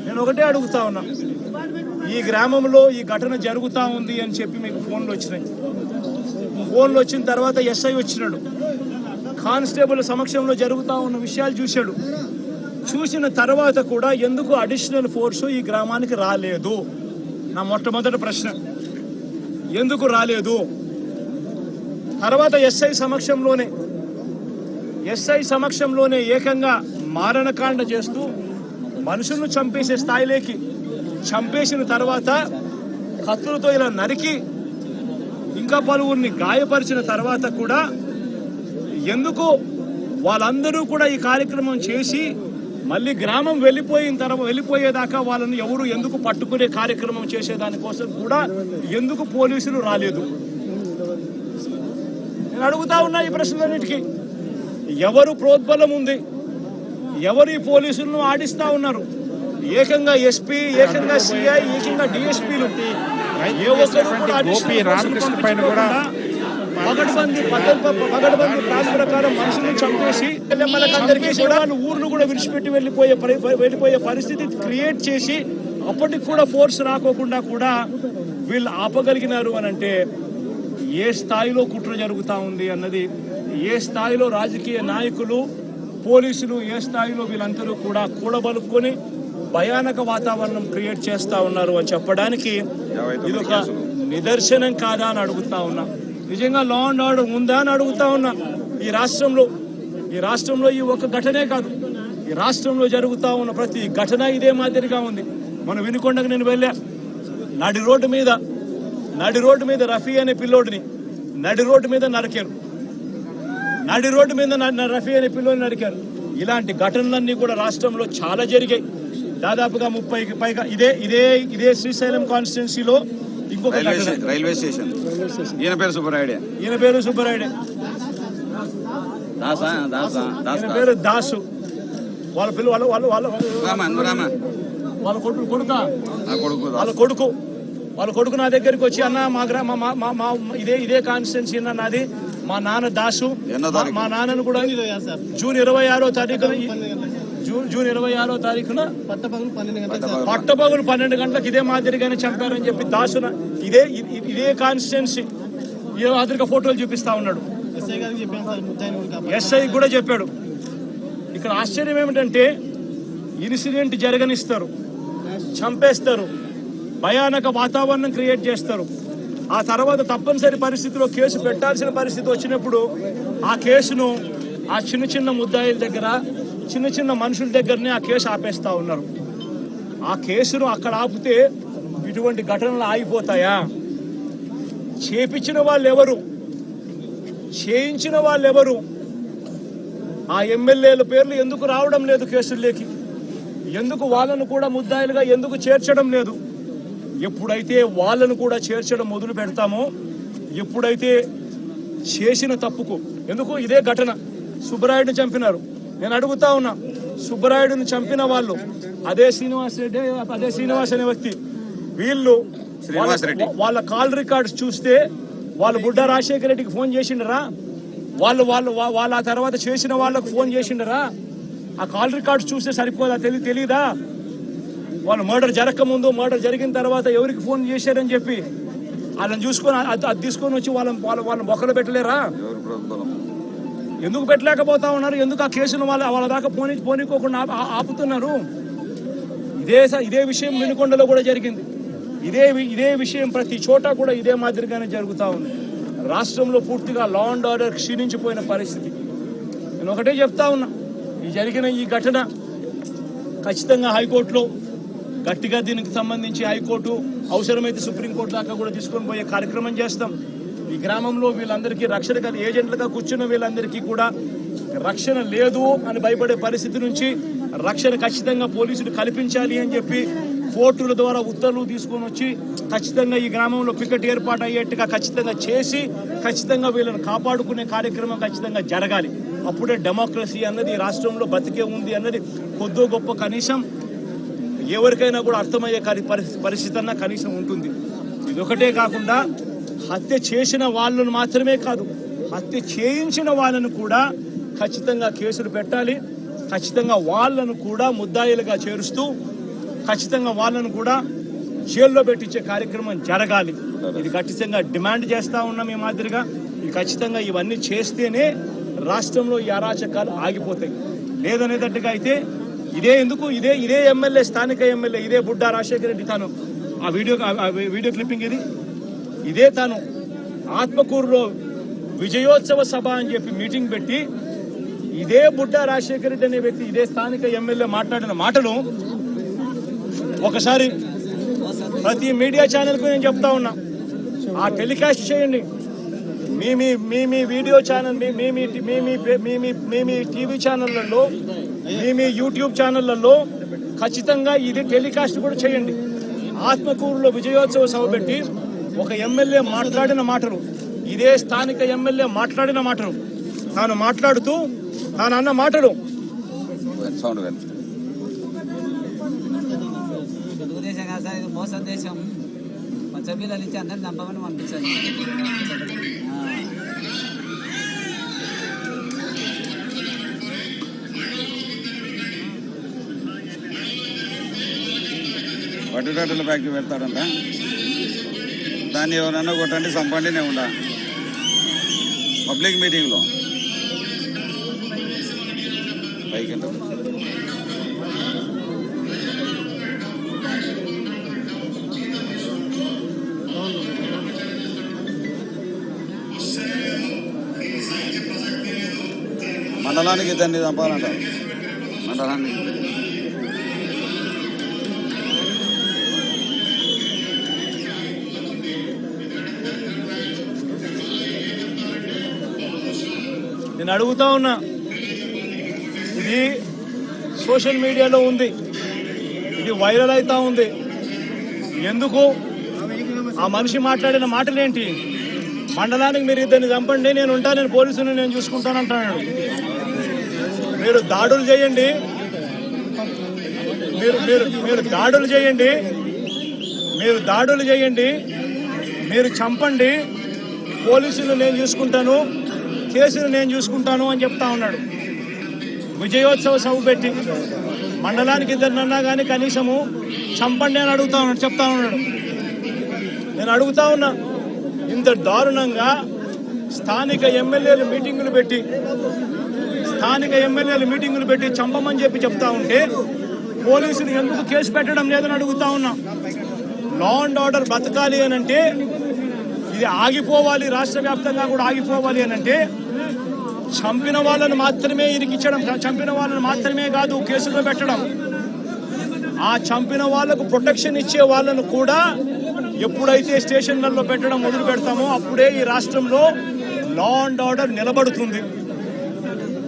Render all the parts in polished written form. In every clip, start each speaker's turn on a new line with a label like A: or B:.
A: నేను ఒకటే అడుగుతా ఉన్నా, ఈ గ్రామంలో ఈ ఘటన జరుగుతూ ఉంది అని చెప్పి మీకు ఫోన్లు వచ్చినాయి. ఫోన్లు వచ్చిన తర్వాత ఎస్ఐ వచ్చినాడు, కానిస్టేబుల్ సమక్షంలో జరుగుతూ ఉన్న విషయాలు చూశాడు. చూసిన తర్వాత కూడా ఎందుకు అడిషనల్ ఫోర్సు ఈ గ్రామానికి రాలేదు? నా మొట్టమొదటి ప్రశ్న, ఎందుకు రాలేదు? తర్వాత ఎస్ఐ సమక్షంలోనే ఏకంగా మారణకాండ చేస్తూ మనుషులను చంపేసే స్థాయిలోకి చంపేసిన తర్వాత కత్తులతో ఇలా నరికి ఇంకా పలువురిని గాయపరిచిన తర్వాత కూడా ఎందుకు వాళ్ళందరూ కూడా ఈ కార్యక్రమం చేసి మళ్ళీ గ్రామం వెళ్ళిపోయేదాకా వాళ్ళని ఎవరు ఎందుకు పట్టుకునే కార్యక్రమం చేసేదానికోసం కూడా ఎందుకు పోలీసులు రాలేదు? నేను అడుగుతా ఉన్నా ఈ ప్రశ్నలన్నిటికీ. ఎవరు ప్రోద్బలం ఉంది? ఎవరు ఈ పోలీసులను ఆడిస్తా ఉన్నారు? ఏకంగా ఎస్పీ, ఏకంగా సిఐ, ఏకంగా డిఎస్పీలు పగడ్బందీ ప్లాన్ ప్రకారం మనుషులను చంపేసి అందరికీ కూడా ఊర్లు కూడా విడిచిపెట్టి వెళ్ళిపోయే పరిస్థితి క్రియేట్ చేసి అప్పటికి కూడా ఫోర్స్ రాకోకుండా కూడా వీళ్ళు ఆపగలిగినారు అని అంటే ఏ స్థాయిలో కుట్ర జరుగుతూ ఉంది అన్నది, ఏ స్థాయిలో రాజకీయ నాయకులు, పోలీసులు, ఏ స్థాయిలో వీళ్ళందరూ కూడా కూడబలుక్కొని భయానక వాతావరణం క్రియేట్ చేస్తా ఉన్నారు అని చెప్పడానికి ఇది ఒక నిదర్శనం కాదా అని అడుగుతా ఉన్నా. నిజంగా లా అండ్ ఆర్డర్ ఉందా అని అడుగుతా ఉన్నా. ఈ రాష్ట్రంలో ఈ ఒక ఘటనే కాదు, ఈ రాష్ట్రంలో జరుగుతూ ఉన్న ప్రతి ఘటన ఇదే మాదిరిగా ఉంది. మనం వినుకొండకు నేను వెళ్ళా, నడి రోడ్డు మీద రఫీ అనే పిల్లోడిని నడి రోడ్డు మీద నరికారు. రఫీ అనే పిల్లోడిని నరికారు. ఇలాంటి ఘటనలన్నీ కూడా రాష్ట్రంలో చాలా జరిగాయి. దాదాపుగా 30కి పైగా ఇదే శ్రీశైలం కాన్స్టిట్యున్సీలో ఇంకొక
B: రైల్వే స్టేషన్, ఈయన పేరు సుబ్బరాయుడే,
A: దాసు. వాళ్ళ పిల్లలు వాళ్ళ కొడుకు నా దగ్గరికి వచ్చి, అన్న మా ఇదే కాన్స్టిట్యున్సీ అన్న నాది, మా నాన్న దాసు, మా నాన్నను కూడా జూన్ 26వ తారీఖున పట్టపగులు 12 గంటలకు ఇదే మాదిరిగానే చంపారని చెప్పి దాసున ఇదే కాన్స్టిట్యున్సీ ఏ మాదిరిగా ఫోటోలు చూపిస్తా ఉన్నాడు. ఎస్ఐ కూడా చెప్పాడు. ఇక్కడ ఆశ్చర్యం ఏమిటంటే ఇన్సిడెంట్ జరగనిస్తారు, చంపేస్తారు, భయానక వాతావరణం క్రియేట్ చేస్తారు. ఆ తర్వాత తప్పనిసరి పరిస్థితిలో కేసు పెట్టాల్సిన పరిస్థితి వచ్చినప్పుడు ఆ కేసును ఆ చిన్న ముద్దాయిల దగ్గర, చిన్న మనుషుల దగ్గరనే ఆ కేసు ఆపేస్తా ఉన్నారు. ఆ కేసును అక్కడ ఆపితే ఇటువంటి ఘటనలు ఆగిపోతాయా? చేపించిన వాళ్ళు ఎవరు? చేయించిన వాళ్ళు ఎవరు? ఆ ఎమ్మెల్యేల పేర్లు ఎందుకు రావడం లేదు కేసుల్లోకి? ఎందుకు వాళ్ళను కూడా ముద్దాయిలుగా ఎందుకు చేర్చడం లేదు? ఎప్పుడైతే వాళ్ళను కూడా చేర్చడం మొదలు పెడతామో, ఎప్పుడైతే చేసిన తప్పుకు, ఎందుకు ఇదే ఘటన సుబ్బరాయుడిని చంపినారు. నేను అడుగుతా ఉన్నా, సుబ్బరాయుడిని చంపిన వాళ్ళు అదే శ్రీనివాస్ అనే వ్యక్తి, వీళ్ళు వాళ్ళ కాల్ రికార్డ్స్ చూస్తే వాళ్ళు బుడ్డ రాజశేఖర రెడ్డికి ఫోన్ చేసిండరా? వాళ్ళు ఆ తర్వాత చేసిన వాళ్ళకు ఫోన్ చేసిండరా? ఆ కాల్ రికార్డ్స్ చూస్తే సరిపోదా? తెలీదా? వాళ్ళు మర్డర్ జరగకముందు, మర్డర్ జరిగిన తర్వాత ఎవరికి ఫోన్ చేశారని చెప్పి వాళ్ళని చూసుకొని అది తీసుకొని వచ్చి వాళ్ళ మొక్కలు పెట్టలేరా? ఎందుకు పెట్టలేకపోతా ఉన్నారు? ఎందుకు ఆ కేసును వాళ్ళ దాకా పోనీకోకుండా ఆపుతున్నారు? ఇదే విషయం వినుకొండలో కూడా జరిగింది. ఇదే విషయం ప్రతి చోట కూడా ఇదే మాదిరిగానే జరుగుతూ ఉంది. రాష్ట్రంలో పూర్తిగా లా అండ్ ఆర్డర్ క్షీణించిపోయిన పరిస్థితి. నేను ఒకటే చెప్తా ఉన్నా, జరిగిన ఈ ఘటన ఖచ్చితంగా హైకోర్టులో గట్టిగా దీనికి సంబంధించి హైకోర్టు అవసరమైతే సుప్రీంకోర్టు దాకా కూడా తీసుకొని పోయే కార్యక్రమం చేస్తాం. ఈ గ్రామంలో వీళ్ళందరికీ రక్షణ ఏజెంట్లుగా కూర్చున్న వీళ్ళందరికీ కూడా రక్షణ లేదు అని భయపడే పరిస్థితి నుంచి రక్షణ ఖచ్చితంగా పోలీసులు కల్పించాలి అని చెప్పి కోర్టుల ద్వారా ఉత్తర్వులు తీసుకొని వచ్చి ఖచ్చితంగా ఈ గ్రామంలో పికెట్ ఏర్పాటు అయ్యేట్టుగా ఖచ్చితంగా చేసి ఖచ్చితంగా వీళ్ళని కాపాడుకునే కార్యక్రమం ఖచ్చితంగా జరగాలి. అప్పుడే డెమోక్రసీ అన్నది రాష్ట్రంలో బతికే ఉంది అన్నది కొద్దో గొప్ప కనీసం ఎవరికైనా కూడా అర్థమయ్యే పరిస్థితి అన్న కనీసం ఉంటుంది. ఇదొకటే కాకుండా హత్య చేసిన వాళ్ళను మాత్రమే కాదు, హత్య చేయించిన వాళ్ళను కూడా ఖచ్చితంగా కేసులు పెట్టాలి. ఖచ్చితంగా వాళ్ళను కూడా ముద్దాయిలుగా చేరుస్తూ ఖచ్చితంగా వాళ్ళను కూడా జైల్లో పెట్టించే కార్యక్రమం జరగాలి. ఇది ఖచ్చితంగా డిమాండ్ చేస్తూ ఉన్నాం. ఈ మాదిరిగా ఖచ్చితంగా ఇవన్నీ చేస్తేనే రాష్ట్రంలో ఈ అరాచకాలు ఆగిపోతాయి. లేదనేటట్టుగా అయితే ఇదే ఎమ్మెల్యే, స్థానిక ఎమ్మెల్యే ఇదే బుడ్డా రాజశేఖర రెడ్డి తాను ఆ వీడియో క్లిప్పింగ్ ఇదే తాను ఆత్మకూరులో విజయోత్సవ సభ అని చెప్పి మీటింగ్ పెట్టి ఇదే బుడ్డా రాజశేఖర రెడ్డి అనే వ్యక్తి ఇదే స్థానిక ఎమ్మెల్యే మాట్లాడిన మాటలు ఒకసారి ప్రతి మీడియా ఛానల్కు నేను చెప్తా ఉన్నా, ఆ టెలికాస్ట్ చేయండి. మీ వీడియో ఛానల్, మీ టీవీ ఛానళ్లలో, మీ యూట్యూబ్ ఛానళ్లలో ఖచ్చితంగా ఇది టెలికాస్ట్ కూడా చేయండి. ఆత్మకూరులో విజయోత్సవ సభ పెట్టి ఒక ఎమ్మెల్యే మాట్లాడిన మాటలు, ఇదే స్థానిక ఎమ్మెల్యే మాట్లాడిన మాటలు, తాను మాట్లాడుతూ తాను అన్న మాటలు
C: ఉద్దేశం కాదు సార్, ఇది మోసం దేశం. పచ్చపిల్లలు ఇచ్చి అందరిని చంపమని పంపించారు.
B: వడ్డీదారుల ఫ్యాక్టరీ పెడతాడంట, దాన్ని ఎవరన్నా కొట్టండి చంపండి నేను ఉండా పబ్లిక్ మీటింగ్లో పైకి మండలానికి ఇద్దరిని చంపాలంట. మండలానికి
A: నేను అడుగుతా ఉన్నా, ఇది సోషల్ మీడియాలో ఉంది, ఇది వైరల్ అవుతా ఉంది. ఎందుకు ఆ మనిషి మాట్లాడిన మాటలేంటి? మండలానికి మీరు ఇద్దరిని చంపండి, నేను ఉంటాను, నేను పోలీసుని నేను చూసుకుంటాను అంటున్నాడు. మీరు దాడులు చేయండి, మీరు దాడులు చేయండి, మీరు చంపండి, పోలీసులు నేను చూసుకుంటాను, కేసులు నేను చూసుకుంటాను అని చెప్తా ఉన్నాడు. విజయోత్సవ సభ పెట్టి మండలానికి ఇద్దరినన్నా కానీ కనీసము చంపండి అని చెప్తా ఉన్నాడు. నేను అడుగుతా ఉన్నా, ఇంత దారుణంగా స్థానిక ఎమ్మెల్యేలు మీటింగులు పెట్టి చంపమని చెప్తా ఉంటే పోలీసులు ఎందుకు కేసు పెట్టడం లేదని అడుగుతా ఉన్నా. లా అండ్ ఆర్డర్ బతకాలి అని అంటే, ఇది ఆగిపోవాలి, రాష్ట్ర వ్యాప్తంగా కూడా ఆగిపోవాలి అని అంటే చంపిన వాళ్ళను మాత్రమే ఇరికించడం, చంపిన వాళ్ళను మాత్రమే కాదు కేసులో పెట్టడం, ఆ చంపిన వాళ్లకు ప్రొటెక్షన్ ఇచ్చే వాళ్ళను కూడా ఎప్పుడైతే స్టేషన్లలో పెట్టడం మొదలు పెడతామో అప్పుడే ఈ రాష్ట్రంలో లా అండ్ ఆర్డర్ నిలబడుతుంది.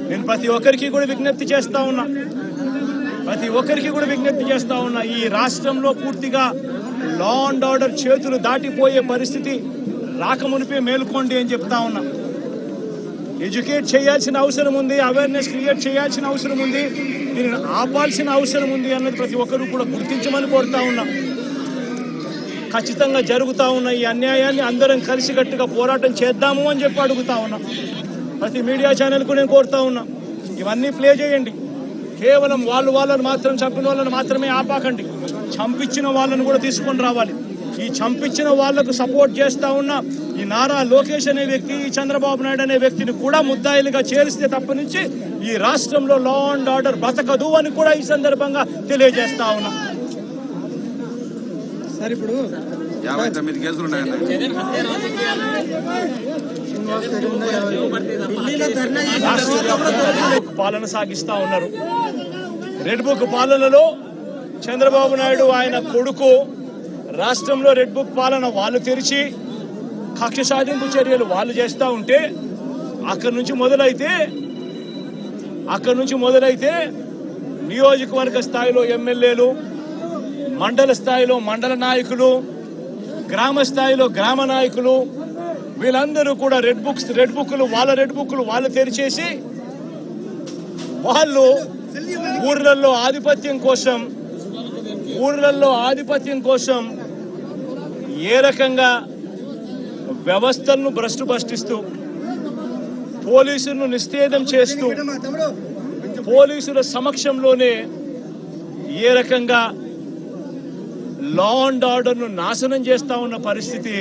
A: నేను ప్రతి ఒక్కరికి కూడా విజ్ఞప్తి చేస్తా ఉన్నా, ఈ రాష్ట్రంలో పూర్తిగా లా అండ్ ఆర్డర్ చేతులు దాటిపోయే పరిస్థితి రాకమునిపే మేలుకోండి అని చెప్తా ఉన్నా. ఎడ్యుకేట్ చేయాల్సిన అవసరం ఉంది, అవేర్నెస్ క్రియేట్ చేయాల్సిన అవసరం ఉంది, దీనిని ఆపాల్సిన అవసరం ఉంది అన్నది ప్రతి ఒక్కరూ కూడా గుర్తించమని కోరుతా ఉన్నా. ఖచ్చితంగా జరుగుతూ ఉన్న ఈ అన్యాయాన్ని అందరం కలిసికట్టుగా పోరాటం చేద్దాము అని చెప్పి అడుగుతా ఉన్నా. ప్రతి మీడియా ఛానల్కు నేను కోరుతా ఉన్నా, ఇవన్నీ ప్లే చేయండి. కేవలం వాళ్ళని మాత్రం, చంపిన వాళ్ళని మాత్రమే ఆపాకండి, చంపించిన వాళ్ళను కూడా తీసుకొని రావాలి. ఈ చంపించిన వాళ్లకు సపోర్ట్ చేస్తా ఉన్న ఈ నారా లోకేష్ అనే వ్యక్తి, ఈ చంద్రబాబు నాయుడు అనే వ్యక్తిని కూడా ముద్దాయిలుగా చేరిస్తే తప్ప నుంచి ఈ రాష్ట్రంలో లా అండ్ ఆర్డర్ బతకదు అని కూడా ఈ సందర్భంగా తెలియజేస్తా ఉన్నా.
B: సార్, ఇప్పుడు 59 కేసులు ఉన్నాయండి.
A: పాలన సాగిస్తా ఉన్నారు. రెడ్ బుక్ పాలనలో చంద్రబాబు నాయుడు ఆయన కొడుకు రాష్ట్రంలో రెడ్ బుక్ పాలన వాళ్ళు తెరిచి కక్ష సాధింపు చర్యలు వాళ్ళు చేస్తూ ఉంటే అక్కడి నుంచి మొదలైతే నియోజకవర్గ స్థాయిలో ఎమ్మెల్యేలు, మండల స్థాయిలో మండల నాయకులు, గ్రామ స్థాయిలో గ్రామ నాయకులు, వీళ్ళందరూ కూడా రెడ్ బుక్లు వాళ్ళు తెరిచేసి వాళ్ళు ఊర్లలో ఆధిపత్యం కోసం ఏ రకంగా వ్యవస్థలను భ్రష్టుపట్టిస్తూ, పోలీసులను నిస్తేదం చేస్తూ, పోలీసుల సమక్షంలోనే ఏ రకంగా లా అండ్ ఆర్డర్ను నాశనం చేస్తా ఉన్న పరిస్థితి